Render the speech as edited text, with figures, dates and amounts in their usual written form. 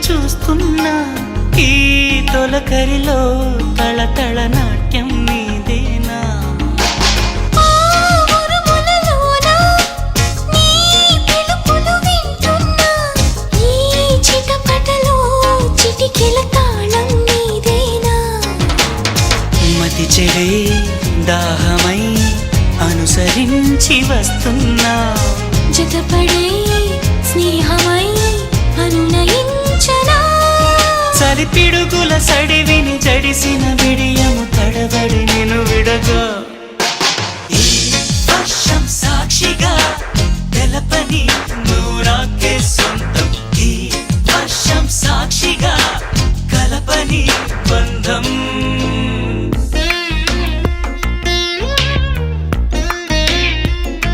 చూస్తున్నా ఈ తొలకరిలో తళతళ నాట్యం నీదేనా మతి చెడే దాహమై అనుసరించి వస్తున్నా జతపడే స్నేహమై అనునయించనా చలిపిడుగుల సడివిని జడిసిన విడియము తడబడి నిన్ను విడగా